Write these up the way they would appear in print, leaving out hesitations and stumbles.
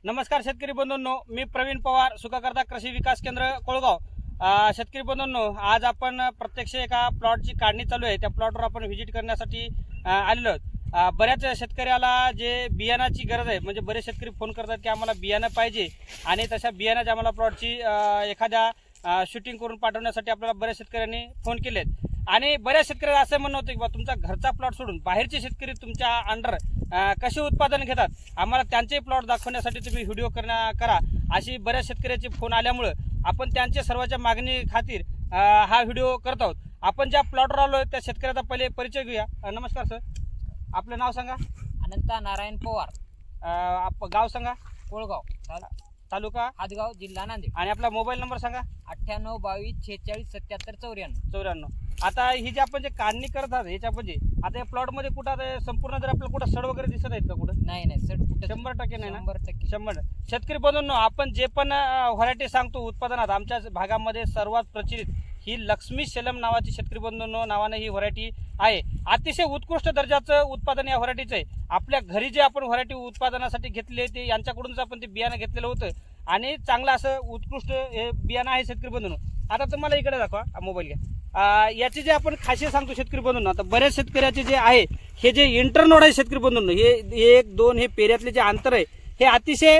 नमस्कार शेतकरी बंधूंनो, मी प्रवीण पवार, सुखाकर्ता कृषी विकास केंद्र कोळगाव। शेतकरी बंधूंनो, आज आपण प्रत्यक्ष एका प्लॉटची काढणी चालू आहे, त्या प्लॉटवर आपण व्हिजिट करण्यासाठी आलेलो आहोत। बऱ्याच शेतकऱ्याला जे बियाणाची गरज आहे, म्हणजे बरेच शेतकरी फोन करतात की आम्हाला बियाणं पाहिजे आणि तशा बियाणाची आम्हाला प्लॉटची एखाद्या शूटिंग करून पाठवण्यासाठी आपल्याला बऱ्याच शेतकऱ्यांनी फोन केलेत। आणि बऱ्याच शेतकऱ्यांना असं म्हणणं होतं की बा तुमचा घरचा प्लॉट सोडून बाहेरचे शेतकरी तुमच्या अंडर कसे उत्पादन घेतात, आम्हाला त्यांचे प्लॉट दाखवण्यासाठी तुम्ही व्हिडिओ करा, अशी बऱ्याच शेतकऱ्याचे फोन आल्यामुळे आपण त्यांच्या सर्वांच्या मागणी खातीर हा व्हिडिओ करत आहोत। आपण ज्या प्लॉटवर आलो त्या शेतकऱ्याचा पहिले परिचय घेऊया। नमस्कार सर, आपलं नाव सांगा। अनंता नारायण पवार, गाव सांगा। कोळगाव, तालुका हादगाव, जिल्हा नांदेड। आणि आपला मोबाईल नंबर सांगा। 98 22 46 77 94। आता ही जी आपण जे काढणी करत आहात ह्याच्या म्हणजे आता या प्लॉट मध्ये कुठं आता संपूर्ण जर आपल्याला कुठं सड वगैरे दिसत आहेत का कुठं? नाही 100% नाही ना? 100%। 100। शेतकरी बंधूंनो, आपण जे पण व्हरायटी सांगतो उत्पादनात, आमच्या भागामध्ये सर्वात प्रचलित ही लक्ष्मी शेलम नावाची शेतकरी बंधूंनो नावाने ही व्हरायटी आहे। अतिशय उत्कृष्ट दर्जाचं उत्पादन या व्हरायटीचं आहे। आपल्या घरी जे आपण व्हरायटी उत्पादनासाठी घेतले ते यांच्याकडूनच आपण ते बियाणं घेतलेलं होतं आणि चांगलं असं उत्कृष्ट हे बियाणं आहे शेतकरी बंधूंनो। आता तुम्हाला इकडे दाखवा, मोबाईल घ्या। याची जे आपण खासियत सांगतो शेतकरी बंधूंनो, आता बऱ्याच शेतकऱ्याचे जे आहे हे जे इंटरनोड आहे शेतकरी बंधूंनो, हे 1 2 हे पेऱ्यातले जे अंतर आहे हे अतिशय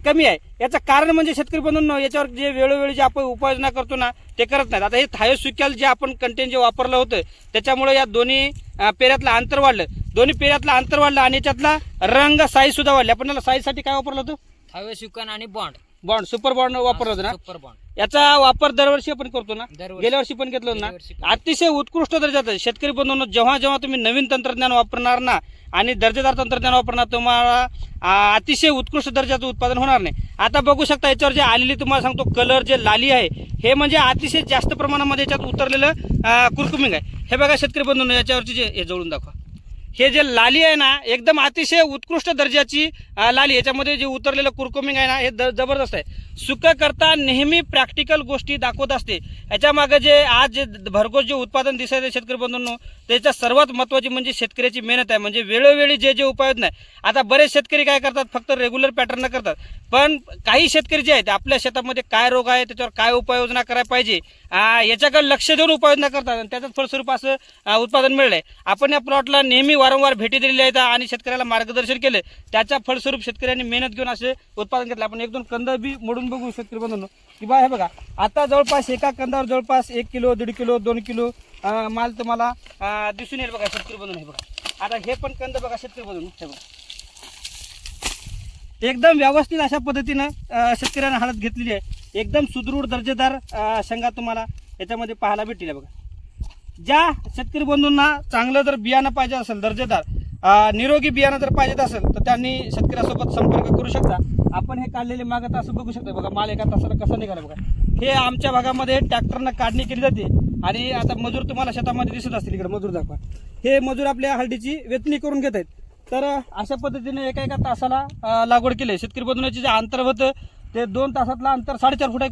कमी आहे। याचं कारण म्हणजे शेतकरी बंधूंनो, याच्यावर जे वेळोवेळी जे आपण उपाययोजना करतो ना ते करत नाहीत। आता हे थायोसुकॅल जे आपण कंटेन जे वापरलं होतं त्याच्यामुळे या दोन्ही पेऱ्यातलं अंतर वाढलं, दोन्ही पेऱ्यातलं अंतर वाढलं आणि याच्यातला रंग साईज सुद्धा वाढली। आपण याला साईजसाठी काय वापरलं होतं? थायोसुकन आणि बॉन्ड, सुपर बॉन्ड वापरलं होतं ना? Super bond. याचा वापर दरवर्षी आपण करतो ना? दरवर्षी। गेल्या वर्षी पण घेतलं ना? गेल्या वर्षी अतिशय उत्कृष्ट दर्जाचं शेतकरी बंधूंनो, जेव्हा जेव्हा तुम्ही नवीन तंत्रज्ञान वापरणार ना आणि दर्जेदार तंत्रज्ञान वापरणार, तुम्हाला अतिशय उत्कृष्ट दर्जाचं उत्पादन होणार नाही। आता बघू शकता याच्यावर जे आलेली तुम्हाला सांगतो कलर जे लाली आहे हे म्हणजे अतिशय जास्त प्रमाणामध्ये याच्यात उतरलेलं कुरकुमिंग आहे। हे बघा शेतकरी बंधूंनो, याच्यावरची जे हे जवळून दाखवा, हे जे लाली आहे ना एकदम अतिशय उत्कृष्ट दर्जाची लाली, याच्यामध्ये जे उतरलेलं कुरकुमिंग आहे ना हे जबरदस्त आहे। सुखाकर्ता नेहमी प्रॅक्टिकल गोष्टी दाखवत असते। याच्या मागे जे आज जे भरघोस जे उत्पादन दिसत आहे शेतकरी बंधूंनो, त्याच्या सर्वात महत्त्वाची म्हणजे शेतकऱ्याची मेहनत आहे, म्हणजे वेळोवेळी जे उपाययोजना आहे। आता बरेच शेतकरी काय करतात, फक्त रेग्युलर पॅटर्न करतात, पण काही शेतकरी जे आहेत आपल्या शेतामध्ये काय रोग आहे, त्याच्यावर काय उपाययोजना करायला पाहिजे याच्याकडे लक्ष देऊन उपाययोजना करतात आणि त्याचं फलस्वरूप असं उत्पादन मिळलंय। आपण या प्लॉटला नेहमी वारंवार भेटी दिलेल्या आहेत आणि शेतकऱ्याला मार्गदर्शन केलं, त्याच्या फलस्वरूप शेतकऱ्यांनी मेहनत घेऊन असे उत्पादन घेतलं। आपण 1-2 कंद बी मोडून बघू शेतकरी बंधूंनो की बा हे बघा, आता जवळपास एका कंदावर जवळपास 1 किलो 1.5 किलो 2 किलो माल तुम्हाला दिसून येईल बघा शेतकरी बंधूंनो। हे बघा, आता हे पण कंद बघा शेतकरी बंधूंनो, हे बघा एकदम व्यवस्थित अशा पद्धतीनं शेतकऱ्यांना हळद घेतलेली आहे। एकदम सुदृढ दर्जेदार शेंगा तुम्हाला याच्यामध्ये पाहायला भेटतील। बघा, ज्या शेतकरी बंधूंना चांगलं जर बियाणं पाहिजे असेल, दर्जेदार निरोगी बियाणं जर पाहिजे असेल तर त्यांनी शेतकऱ्यासोबत संपर्क करू शकता। आपण हे काढलेले मागं असं बघू शकता, बघा माल एका तासाला कसा निघाला बघा। हे आमच्या भागामध्ये ट्रॅक्टरनं काढणी केली जाते आणि आता मजूर तुम्हाला शेतामध्ये दिसत असतील, इकडे मजूर दाखवा, हे मजूर आपल्या हळदीची वेचणी करून घेत आहेत। तर अशा पद्धतीने एका तासाला लागवड केली। शेतकरी बंधूंचे जे अंतर होतं ते 2 तासातलं अंतर 4.5 फूट आहे,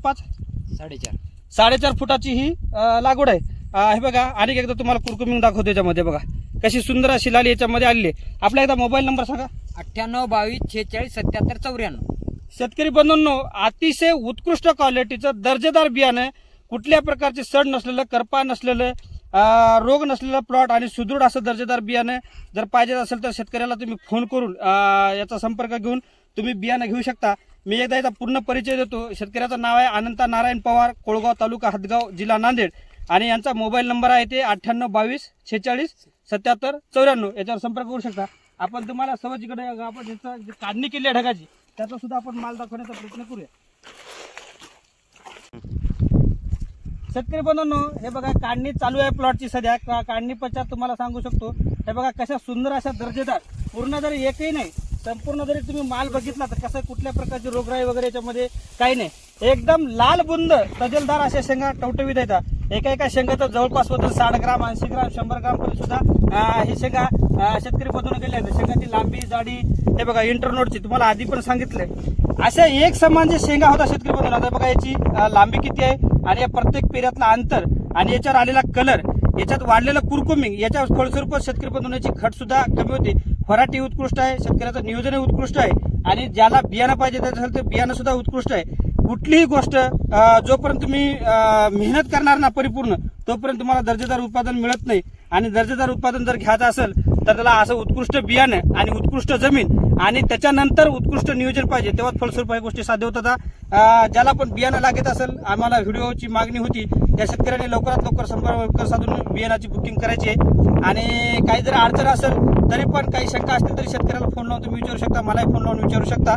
4.5 फुटाची ही लागवड आहे। हे बघा, आणि एकदा तुम्हाला कुरकुमिंग दाखवतो याच्यामध्ये, बघा कशी सुंदर अशी लाली याच्यामध्ये आलेली आहे। आपला एकदा मोबाईल नंबर सांगा। 98 22 46 77 94। शेतकरी बंधूंनो, अतिशय उत्कृष्ट क्वालिटीचं दर्जेदार बियाणं, कुठल्या प्रकारचे सड नसलेलं, करपा नसलेलं, रोग नसलेला प्लॉट आणि सुदृढ असं दर्जेदार बियाणं जर पाहिजे असेल तर शेतकऱ्याला तुम्ही फोन करून याचा संपर्क घेऊन तुम्ही बियाणं घेऊ शकता। मी एकदा याचा पूर्ण परिचय देतो। शेतकऱ्याचं नाव आहे अनंता नारायण पवार, कोळगाव, तालुका हादगाव, जिल्हा नांदेड आणि यांचा मोबाईल नंबर आहे ते 98 22 46 77 94। याच्यावर संपर्क करू शकता। आपण तुम्हाला सहजीकडे आपण याचा जी काढणी केली आहे ढगाची त्याचा सुद्धा आपण माल दाखवण्याचा प्रयत्न करूया। शेतकरी बंधूंनो, हे बघा काढणी चालू आहे प्लॉटची सध्या। काढणी पश्चात तुम्हाला सांगू शकतो, हे बघा कशा सुंदर अशा दर्जेदार, पूर्ण जरी एकही नाही संपूर्ण जरी तुम्ही माल बघितला तर कसं कुठल्या प्रकारची रोगराई वगैरे याच्यामध्ये काही नाही, एकदम लाल बुंद तजेलदार अशा शेंगा टवटवीत येतात। एका शेंगाचं जवळपास होतं 60 ग्राम 80 ग्राम 100 ग्राम पर्यंत सुद्धा ही शेंगा शेतकरी बंधूंना गेले आहेत। शेंगाची लांबी जाडी हे बघा इंटरनोडची तुम्हाला आधी पण सांगितलंय। अशा एक समान जे शेंगा होता शेतकरी बंधूंना, आता बघा याची लांबी किती आहे आणि या प्रत्येक पेऱ्यातला अंतर आणि याच्यावर आलेला कलर, याच्यात वाढलेलं कुरकुमिंग, याच्या फलस्वरूप शेतकरी बंधूंची खट सुद्धा कमी होती। व्हरायटी उत्कृष्ट आहे, शेतकऱ्याचं नियोजन उत्कृष्ट आहे आणि ज्याला बियाणं पाहिजे त्याच्यासाठी ते बियाणं सुद्धा उत्कृष्ट आहे. कुठलीही गोष्ट जोपर्यंत तुम्ही मेहनत करणार ना परिपूर्ण, तोपर्यंत तुम्हाला दर्जेदार उत्पादन मिळत नाही. आणि दर्जेदार उत्पादन जर घ्यायचं असेल तर त्याला असं उत्कृष्ट बियाणं आणि उत्कृष्ट जमीन आणि त्याच्यानंतर उत्कृष्ट नियोजन पाहिजे, तेव्हा फलस्वरूप या गोष्टी साध्य होतात. ज्याला पण बियाणं लागत असेल, आम्हाला व्हिडिओची मागणी होती, त्या शेतकऱ्यांनी लवकरात लवकर संपर्क साधून बियाणाची बुकिंग करायची आहे. आणि काही जर अडचण असेल तरी पण काही शंका असतील तरी शेतकऱ्याला फोन लावून तुम्ही विचारू शकता, मलाही फोन लावून विचारू शकता.